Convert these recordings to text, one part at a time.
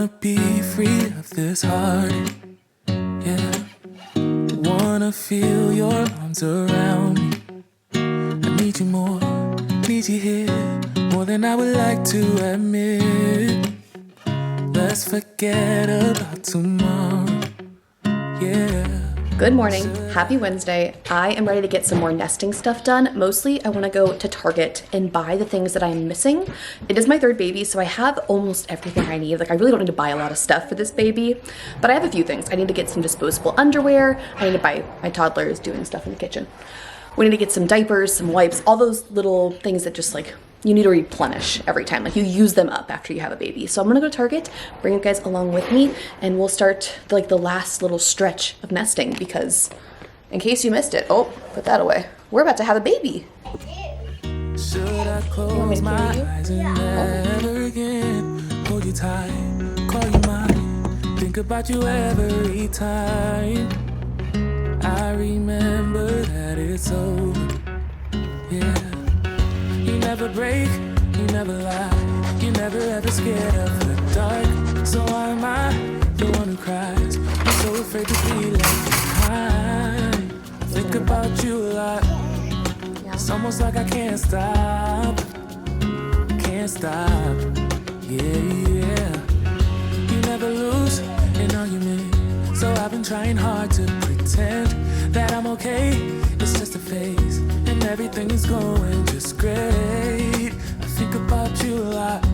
Wanna be free of this heart, yeah. Wanna feel your arms around me. I need you more, need you here, more than I would like to admit. Let's forget about tomorrow, yeah. Good morning, happy Wednesday. I am ready to get some more nesting stuff done. Mostly I wanna go to Target and buy the things that I'm missing. It is my third baby, so I have almost everything I need. Like, I really don't need to buy a lot of stuff for this baby, but I have a few things. I need to get some disposable underwear. I need to buy, my toddler is doing stuff in the kitchen. We need to get some diapers, some wipes, all those little things that just like, you need to replenish every time. Like, you use them up after you have a baby. So I'm gonna go to Target, bring you guys along with me, and we'll start like the last little stretch of nesting, because in case you missed it, oh, put that away. We're about to have a baby. Should I close my eyes and never again hold you tight, call you mine, think about you every time. I remember that it's over, yeah. You never break, you never lie, you never ever scared of the dark. So why am I the one who cries? I'm so afraid to be left behind. I think about you a lot. It's almost like I can't stop, yeah. You never lose an argument, so I've been trying hard to pretend that I'm okay. It's just a phase, and everything is going just great. I think about you a lot.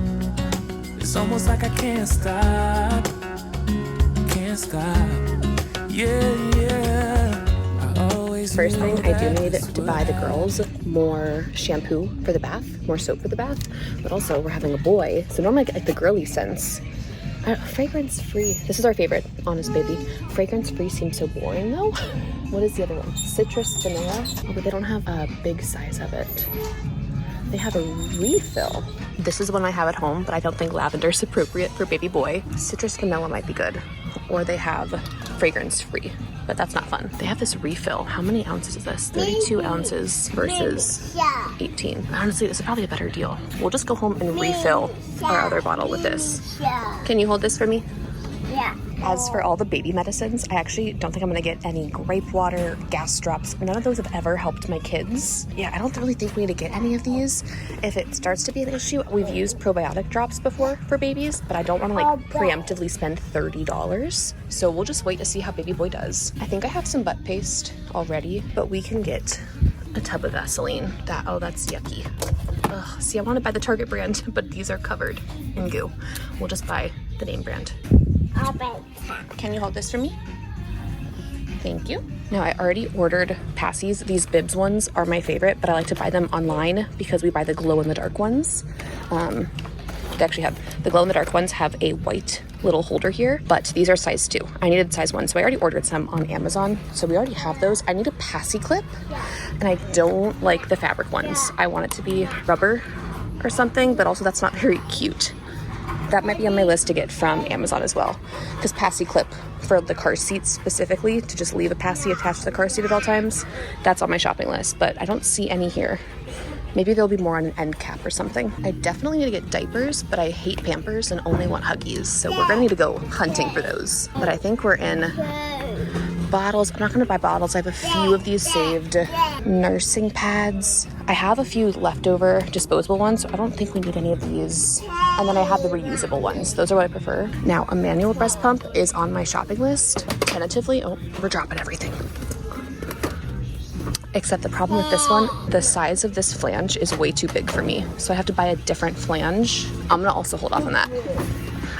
It's almost like I can't stop, yeah. First thing, I do need to buy the girls more shampoo for the bath, more soap for the bath, but also we're having a boy, so normally I get like the girly scents. Fragrance free. This is our favorite, Honest Baby. Fragrance free seems so boring though. What is the other one? Citrus vanilla. Oh, but they don't have a big size of it. They have a refill. This is one I have at home, but I don't think lavender is appropriate for baby boy. Citrus vanilla might be good. Or they have fragrance free, but that's not fun. They have this refill. How many ounces is this? 32 ounces versus 18. Honestly, this is probably a better deal. We'll just go home and refill our other bottle with this. Can you hold this for me? Yeah. As for all the baby medicines, I actually don't think I'm gonna get any grape water, gas drops. None of those have ever helped my kids. Yeah, I don't really think we need to get any of these. If it starts to be an issue, we've used probiotic drops before for babies, but I don't wanna like preemptively spend $30. So we'll just wait to see how baby boy does. I think I have some butt paste already, but we can get a tub of Vaseline. That's yucky. Ugh, see, I wanna buy the Target brand, but these are covered in goo. We'll just buy the name brand. Can you hold this for me? Thank you. Now, I already ordered passies. These bibs ones are my favorite, but I like to buy them online because we buy the glow-in-the-dark ones. They actually have, the glow-in-the-dark ones have a white little holder here, but these are size 2. I needed size 1, so I already ordered some on Amazon. So we already have those. I need a passy clip, and I don't like the fabric ones. I want it to be rubber or something, but also that's not very cute. That might be on my list to get from Amazon as well, because passy clip for the car seats specifically, to just leave a passy attached to the car seat at all times, that's on my shopping list, but I don't see any here. Maybe there'll be more on an end cap or something. I definitely need to get diapers, but I hate Pampers and only want Huggies, so we're gonna need to go hunting for those. But I think we're in bottles. I'm not gonna buy bottles. I have a few of these saved. Nursing pads. I have a few leftover disposable ones, so I don't think we need any of these. And then I have the reusable ones. Those are what I prefer. Now, a manual breast pump is on my shopping list, tentatively. Oh, we're dropping everything. Except the problem with this one, the size of this flange is way too big for me. So I have to buy a different flange. I'm gonna also hold off on that.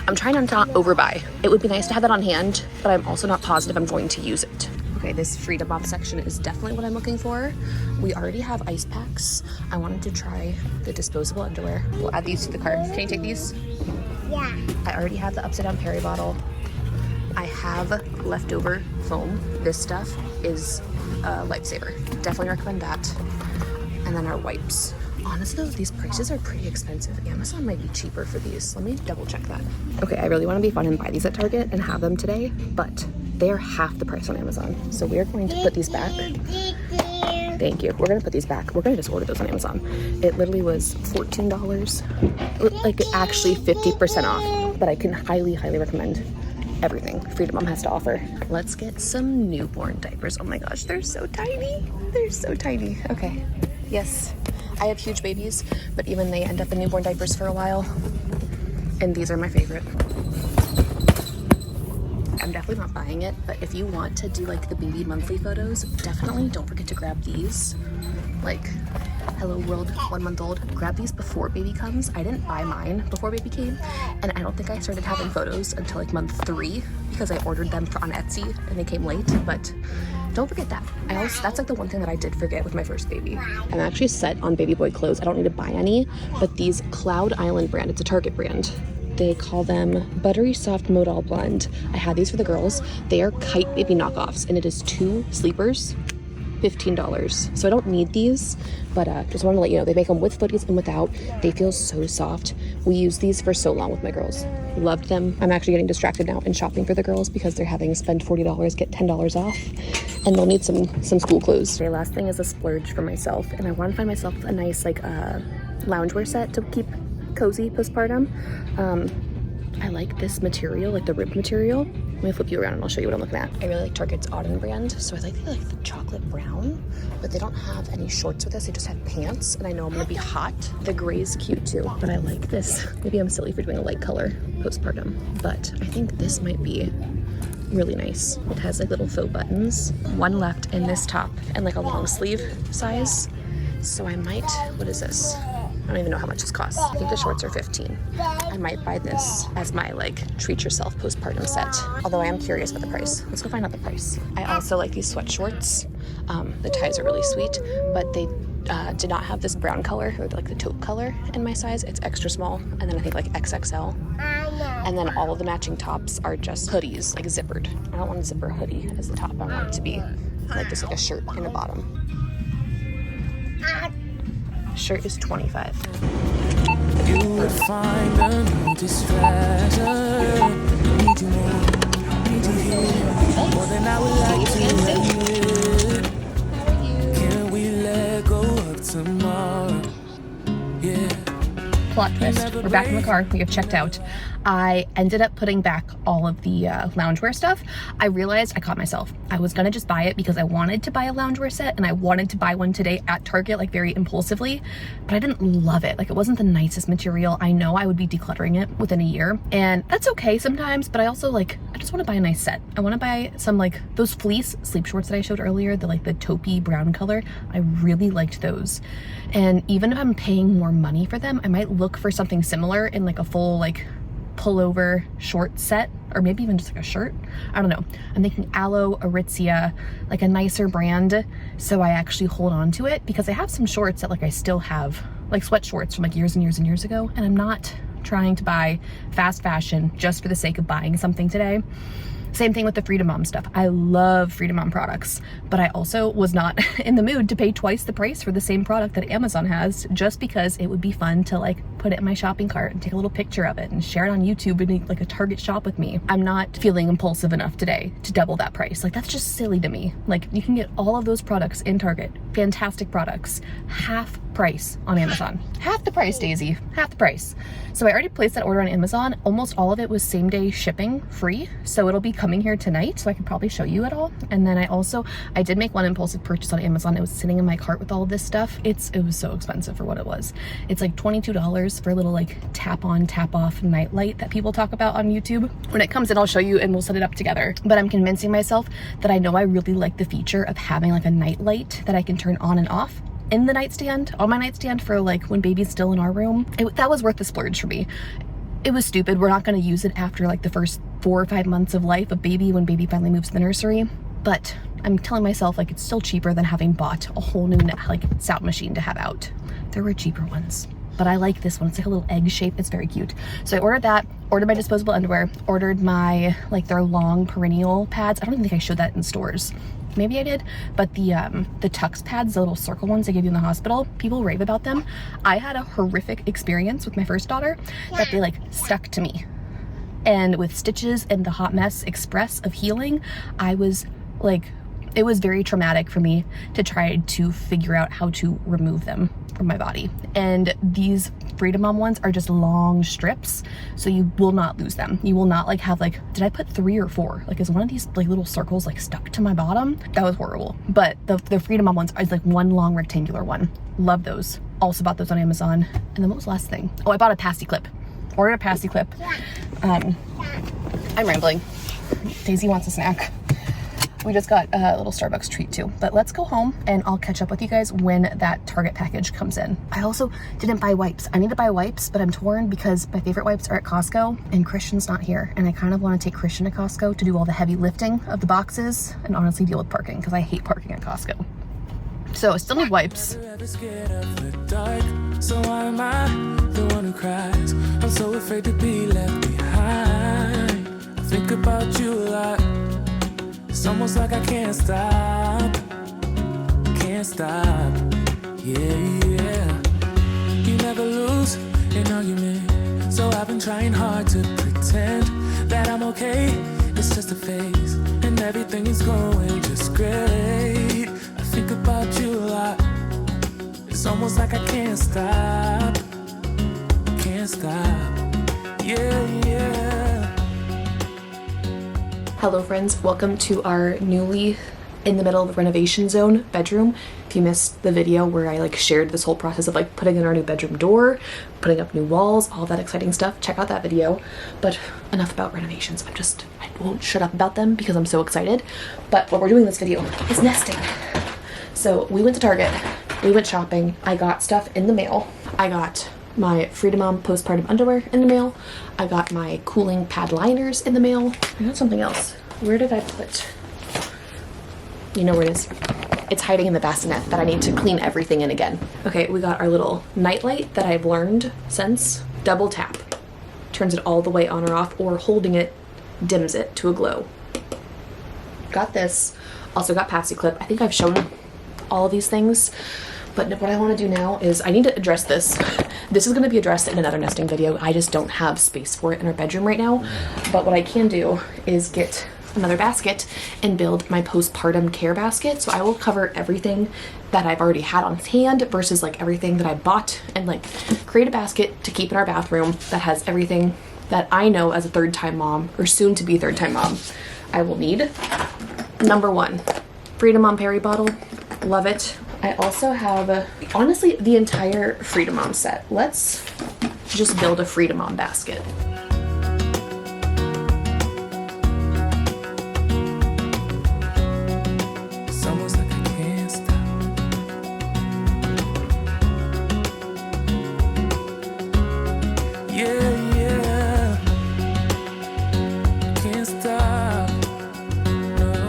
I'm trying to not overbuy. It would be nice to have that on hand, but I'm also not positive I'm going to use it. Okay, this Freedom Bob section is definitely what I'm looking for. We already have ice packs. I wanted to try the disposable underwear. We'll add these to the cart. Can you take these? Yeah. I already have the upside down Perry bottle. I have leftover foam. This stuff is a lifesaver. Definitely recommend that. And then our wipes. Honestly though, these prices are pretty expensive. Amazon might be cheaper for these. Let me double check that. Okay, I really want to be fun and buy these at Target and have them today, but they are half the price on Amazon. So we're going to put these back. Thank you. We're gonna put these back. We're gonna just order those on Amazon. It literally was $14, like actually 50% off, but I can highly, highly recommend everything Freedom Mom has to offer. Let's get some newborn diapers. Oh my gosh, they're so tiny. They're so tiny. Okay, yes, I have huge babies, but even they end up in newborn diapers for a while, and these are my favorite. I'm definitely not buying it, but if you want to do like the baby monthly photos, definitely don't forget to grab these. Like, hello world, 1 month old. Grab these before baby comes. I didn't buy mine before baby came, and I don't think I started having photos until like month 3 because I ordered them on Etsy and they came late, but don't forget that. That's like the one thing that I did forget with my first baby. I'm actually set on baby boy clothes. I don't need to buy any, but these Cloud Island brand, it's a Target brand. They call them Buttery Soft Modal Blend. I had these for the girls. They are Kite Baby knockoffs, and it is 2 sleepers, $15. So I don't need these, but just wanted to let you know, they make them with footies and without. They feel so soft. We used these for so long with my girls. Loved them. I'm actually getting distracted now and shopping for the girls because they're having spend $40, get $10 off, and they'll need some school clothes. Okay, last thing is a splurge for myself, and I want to find myself a nice like loungewear set to keep cozy postpartum. I like this material, like the rib material. Let me flip you around and I'll show you what I'm looking at. I really like Target's Auden brand, so I like the chocolate brown, but they don't have any shorts with this. They just have pants, and I know I'm gonna be hot. The gray is cute too, but I like this. Maybe I'm silly for doing a light color postpartum, but I think this might be really nice. It has like little faux buttons. One left in this top and like a long sleeve size. So I might, what is this? I don't even know how much this costs. I think the shorts are $15. I might buy this as my like treat yourself postpartum set. Although I am curious about the price. Let's go find out the price. I also like these sweat shorts. The ties are really sweet, but they did not have this brown color or like the taupe color in my size. It's extra small, and then I think like XXL. And then all of the matching tops are just hoodies, like zippered. I don't want a zipper hoodie as the top. I want it to be like just like a shirt and a bottom. Shirt is $25. You would find a new distraction. Need you more, need you here. More than I would like to admit. Can we let go of tomorrow? Yeah. Plot twist. We're back in the car. We have checked out. I ended up putting back all of the loungewear stuff. I realized I caught myself. I was gonna just buy it because I wanted to buy a loungewear set, and I wanted to buy one today at Target, like very impulsively, but I didn't love it. Like, it wasn't the nicest material. I know I would be decluttering it within a year, and that's okay sometimes, but I also like, I just want to buy a nice set. I want to buy some like those fleece sleep shorts that I showed earlier, the like the taupey brown color. I really liked those. And even if I'm paying more money for them, I might look for something similar in like a full like pullover short set, or maybe even just like a shirt. I don't know. I'm thinking Aloe, Aritzia, like a nicer brand, so I actually hold on to it, because I have some shorts that like I still have, like sweat shorts from like years and years and years ago, and I'm not trying to buy fast fashion just for the sake of buying something today. Same thing with the Freedom Mom stuff. I love Freedom Mom products, but I also was not in the mood to pay twice the price for the same product that Amazon has, just because it would be fun to like put it in my shopping cart and take a little picture of it and share it on YouTube and make like a Target shop with me. I'm not feeling impulsive enough today to double that price. Like, that's just silly to me. Like, you can get all of those products in Target, fantastic products, half price on Amazon. Half the price, Daisy, half the price. So I already placed that order on Amazon. Almost all of it was same day shipping free, so it'll be coming here tonight, so I can probably show you it all. And then I did make one impulsive purchase on Amazon. It was sitting in my cart with all of this stuff. It was so expensive for what it was. It's like $22 for a little like tap on tap off night light that people talk about on YouTube. When it comes in, I'll show you and we'll set it up together. But I'm convincing myself that I know I really like the feature of having like a night light that I can turn on and off in the nightstand, on my nightstand, for like when baby's still in our room. That was worth the splurge for me. It was stupid. We're not going to use it after like the first 4 or 5 months of life of baby, when baby finally moves to the nursery. But I'm telling myself like it's still cheaper than having bought a whole new like sound machine to have out. There were cheaper ones, but I like this one. It's like a little egg shape. It's very cute. So I ordered that, ordered my disposable underwear, ordered my like their long perennial pads. I don't even think I showed that in stores. Maybe I did, but the Tux pads, the little circle ones they give you in the hospital, people rave about them. I had a horrific experience with my first daughter that they like stuck to me. And with stitches and the hot mess express of healing, I was like, It was very traumatic for me to try to figure out how to remove them from my body. And these Freedom Mom ones are just long strips, so you will not lose them. You will not like have like, did I put 3 or 4? Like, is one of these like little circles like stuck to my bottom? That was horrible. But the Freedom Mom ones is like one long rectangular one. Love those. Also bought those on Amazon. And then what was the last thing? Oh, I bought a pasty clip. Ordered a pasty clip. I'm rambling. Daisy wants a snack. We just got a little Starbucks treat too. But let's go home and I'll catch up with you guys when that Target package comes in. I also didn't buy wipes. I need to buy wipes, but I'm torn because my favorite wipes are at Costco and Christian's not here. And I kind of want to take Christian to Costco to do all the heavy lifting of the boxes and honestly deal with parking because I hate parking at Costco. So I still need wipes. So why am I the one who cries? I'm so afraid to be left behind. I think about you a lot. It's almost like I can't stop. Can't stop. Yeah. You never lose an argument. So I've been trying hard to pretend that I'm okay. It's just a phase. And everything is going just great. I think about you a lot. It's almost like I can't stop. Can't stop. Yeah. Hello friends, welcome to our newly in the middle of the renovation zone bedroom. If you missed the video where I like shared this whole process of like putting in our new bedroom door, putting up new walls, all that exciting stuff, check out that video. But enough about renovations. I won't shut up about them because I'm so excited. But what we're doing in this video is nesting. So we went to Target, we went shopping, I got stuff in the mail. I got my Freedom Mom postpartum underwear in the mail. I got my cooling pad liners in the mail. I got something else. Where did I put? You know where it is. It's hiding in the bassinet that I need to clean everything in again. Okay, we got our little nightlight that I've learned since. Double tap. Turns it all the way on or off, or holding it dims it to a glow. Got this. Also got Patsy Clip. I think I've shown all of these things. But what I want to do now is I need to address this. This is going to be addressed in another nesting video. I just don't have space for it in our bedroom right now. But what I can do is get another basket and build my postpartum care basket. So I will cover everything that I've already had on hand versus like everything that I bought, and like create a basket to keep in our bathroom that has everything that I know as a third-time mom or soon to be third-time mom I will need. Number 1, Freedom Mom Perry bottle. Love it. I also have, honestly, the entire Freedom Mom set. Let's just build a Freedom Mom basket. It's almost like I can't stop. Yeah. Can't stop. No.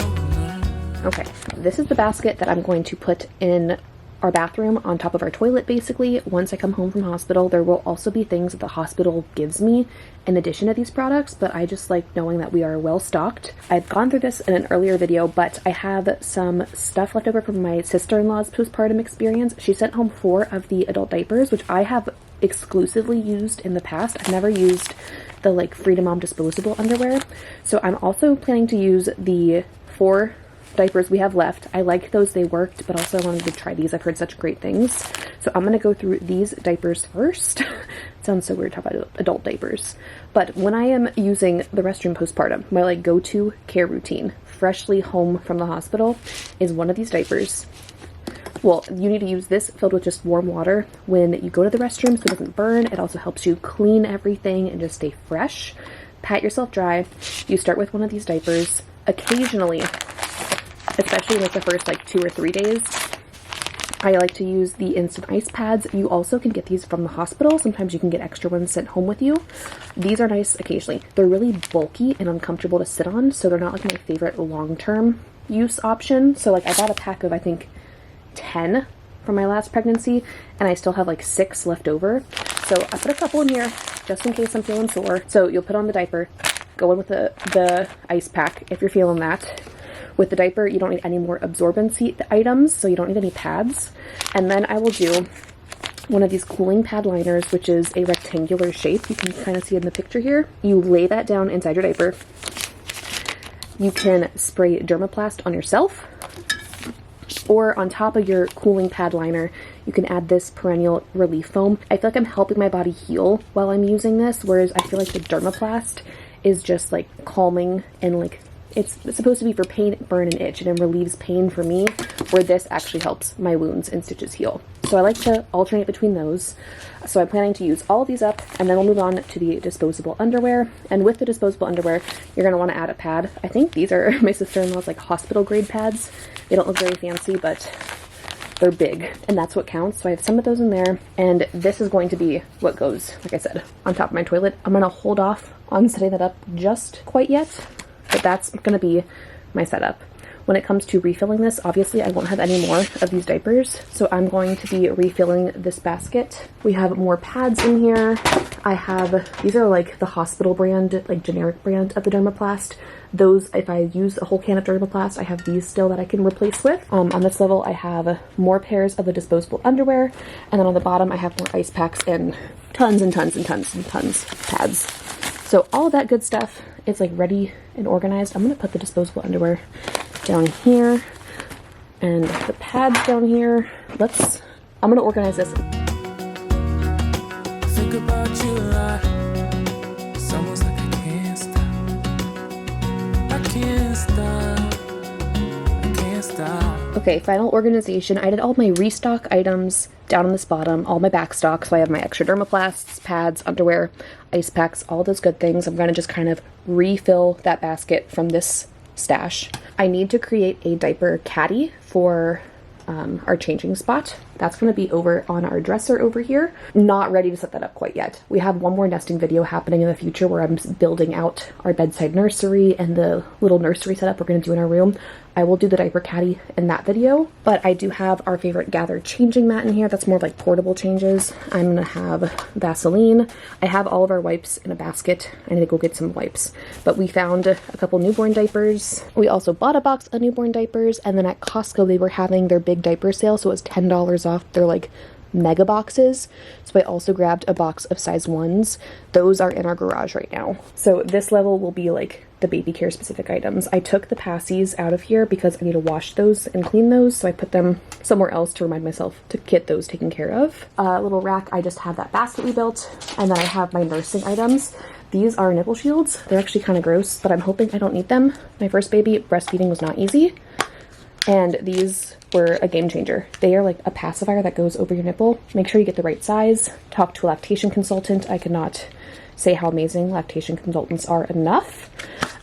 Okay, this is the basket that I'm going to put in our bathroom on top of our toilet. Basically, once I come home from hospital, there will also be things that the hospital gives me in addition to these products, but I just like knowing that we are well stocked. I've gone through this in an earlier video, but I have some stuff left over from my sister-in-law's postpartum experience. She sent home 4 of the adult diapers, which I have exclusively used in the past. I've never used the like Freedom Mom disposable underwear. So I'm also planning to use the 4 diapers we have left. I liked those, they worked, but also I wanted to try these. I've heard such great things. So I'm going to go through these diapers first. Sounds so weird to talk about adult diapers. But when I am using the restroom postpartum, my like go-to care routine, freshly home from the hospital, is one of these diapers. Well, you need to use this filled with just warm water when you go to the restroom so it doesn't burn. It also helps you clean everything and just stay fresh. Pat yourself dry. You start with one of these diapers. Occasionally, especially like the first like 2 or 3 days, I like to use the instant ice pads. You also can get these from the hospital. Sometimes you can get extra ones sent home with you. These are nice occasionally. They're really bulky and uncomfortable to sit on, so they're not like my favorite long-term use option. So like I bought a pack of I think 10 from my last pregnancy, and I still have like 6 left over. So I put a couple in here just in case I'm feeling sore. So you'll put on the diaper, go in with the ice pack if you're feeling that. With the diaper, you don't need any more absorbency items, so you don't need any pads. And then I will do one of these cooling pad liners, which is a rectangular shape. You can kind of see it in the picture here. You lay that down inside your diaper. You can spray Dermaplast on yourself, or on top of your cooling pad liner, you can add this perennial relief foam. I feel like I'm helping my body heal while I'm using this, whereas I feel like the Dermaplast is just like calming and like it's supposed to be for pain, burn, and itch, and it relieves pain for me, where this actually helps my wounds and stitches heal. So I like to alternate between those. So I'm planning to use all of these up, and then we'll move on to the disposable underwear. And with the disposable underwear, you're going to want to add a pad. I think these are my sister-in-law's like hospital grade pads. They don't look very fancy, but they're big, and that's what counts. So I have some of those in there, and this is going to be what goes, like I said, on top of my toilet. I'm going to hold off on setting that up just quite yet, but that's going to be my setup. When it comes to refilling this, obviously I won't have any more of these diapers, so I'm going to be refilling this basket. We have more pads in here. I have, these are like the hospital brand, like generic brand of the Dermaplast. Those, if I use a whole can of Dermaplast, I have these still that I can replace with. On this level, I have more pairs of the disposable underwear, and then on the bottom, I have more ice packs and tons and tons and tons and tons of pads. So all of that good stuff is like ready and organized. I'm gonna put the disposable underwear down here and the pads down here. I'm gonna organize this. Think about you a lot. It's almost like I can't stop. I can't stop. I can't stop. Okay, final organization. I did all my restock items down on this bottom, all my back stock. So I have my extra Dermaplasts, pads, underwear, ice packs, all those good things. I'm gonna just kind of refill that basket from this stash. I need to create a diaper caddy for our changing spot. That's going to be over on our dresser over here. Not ready to set that up quite yet. We have one more nesting video happening in the future where I'm building out our bedside nursery and the little nursery setup we're going to do in our room. I will do the diaper caddy in that video, but I do have our favorite Gather changing mat in here. That's more like portable changes. I'm going to have Vaseline. I have all of our wipes in a basket. I need to go get some wipes, but we found a couple newborn diapers. We also bought a box of newborn diapers, and then at Costco they were having their big diaper sale, so it was $10 off their like mega boxes. So I also grabbed a box of size 1s. Those are in our garage right now. So this level will be like the baby care specific items. I took the passies out of here because I need to wash those and clean those, so I put them somewhere else to remind myself to get those taken care of. Little rack, I just have that basket we built, and then I have my nursing items. These are nipple shields. They're actually kind of gross, but I'm hoping I don't need them. My first baby, breastfeeding was not easy, and these were a game changer. They are like a pacifier that goes over your nipple. Make sure you get the right size. Talk to a lactation consultant. I cannot say how amazing lactation consultants are enough.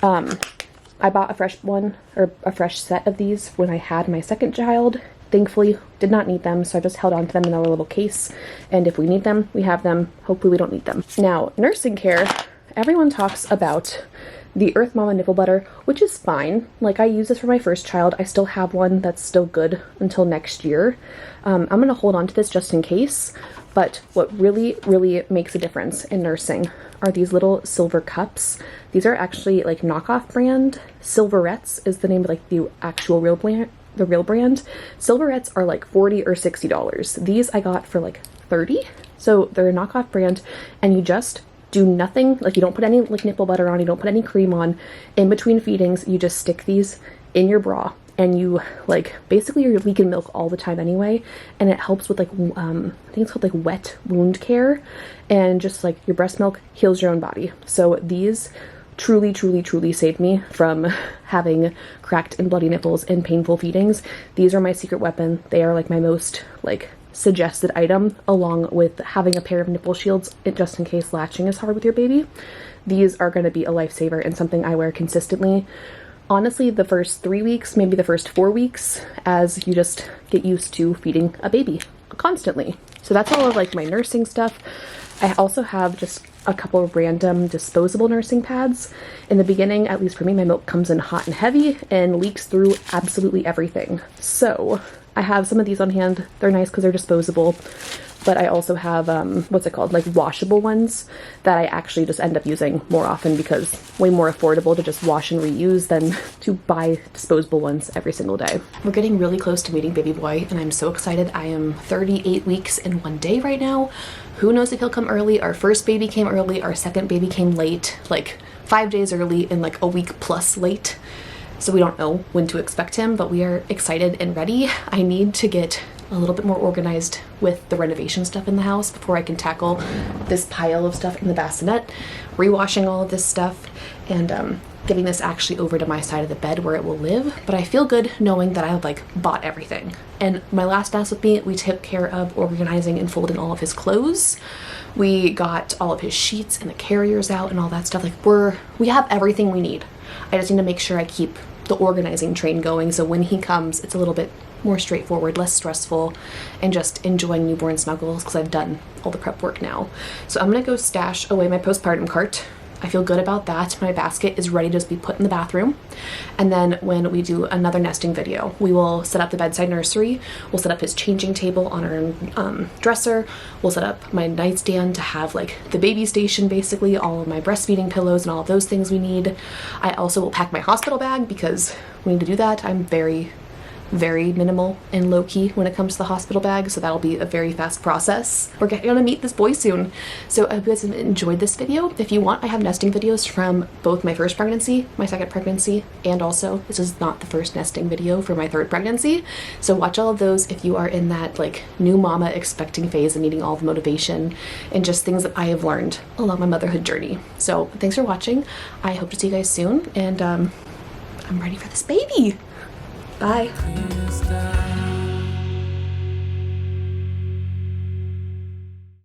I bought a fresh set of these when I had my second child. Thankfully, did not need them, so I just held on to them in a little case. And if we need them, we have them. Hopefully we don't need them. Now, nursing care, everyone talks about the Earth Mama nipple butter, which is fine. Like, I use this for my first child. I still have one that's still good until next year. I'm going to hold on to this just in case. But what really, really makes a difference in nursing are these little silver cups. These are actually like knockoff brand. Silverettes is the name of like the actual real brand. The real brand. Silverettes are like $40 or $60. These I got for like $30. So they're a knockoff brand, and you just do nothing. Like, you don't put any like nipple butter on, you don't put any cream on. In between feedings, you just stick these in your bra, and you like basically you're leaking milk all the time anyway, and it helps with like I think it's called like wet wound care, and just like your breast milk heals your own body. So these truly, truly, truly saved me from having cracked and bloody nipples and painful feedings. These are my secret weapon. They are like my most like suggested item, along with having a pair of nipple shields just in case latching is hard with your baby. These are going to be a lifesaver and something I wear consistently. Honestly, the first 3 weeks, maybe the first 4 weeks, as you just get used to feeding a baby constantly. So that's all of like my nursing stuff. I also have just a couple of random disposable nursing pads. In the beginning, at least for me, my milk comes in hot and heavy and leaks through absolutely everything. So I have some of these on hand. They're nice because they're disposable. But I also have, what's it called? Like washable ones that I actually just end up using more often because way more affordable to just wash and reuse than to buy disposable ones every single day. We're getting really close to meeting baby boy, and I'm so excited. I am 38 weeks in 1 day right now. Who knows if he'll come early? Our first baby came early. Our second baby came late. Like, 5 days early and like a week plus late. So we don't know when to expect him, but we are excited and ready. I need to get a little bit more organized with the renovation stuff in the house before I can tackle this pile of stuff in the bassinet, rewashing all of this stuff, and getting this actually over to my side of the bed where it will live. But I feel good knowing that I like bought everything. And my last house with me, we took care of organizing and folding all of his clothes. We got all of his sheets and the carriers out and all that stuff. Like we have everything we need. I just need to make sure I keep the organizing train going, so when he comes, it's a little bit more straightforward, less stressful, and just enjoying newborn snuggles because I've done all the prep work now. So I'm gonna go stash away my postpartum cart. I feel good about that. My basket is ready to just be put in the bathroom. And then when we do another nesting video, we will set up the bedside nursery. We'll set up his changing table on our dresser. We'll set up my nightstand to have like the baby station, basically, all of my breastfeeding pillows and all of those things we need. I also will pack my hospital bag because we need to do that. I'm very minimal and low-key when it comes to the hospital bag, so that'll be a very fast process. We're gonna meet this boy soon, so I hope you guys enjoyed this video. If you want, I have nesting videos from both my first pregnancy, my second pregnancy, and also this is not the first nesting video for my third pregnancy, so watch all of those if you are in that like new mama expecting phase and needing all the motivation and just things that I have learned along my motherhood journey. So thanks for watching. I hope to see you guys soon, and I'm ready for this baby. Bye.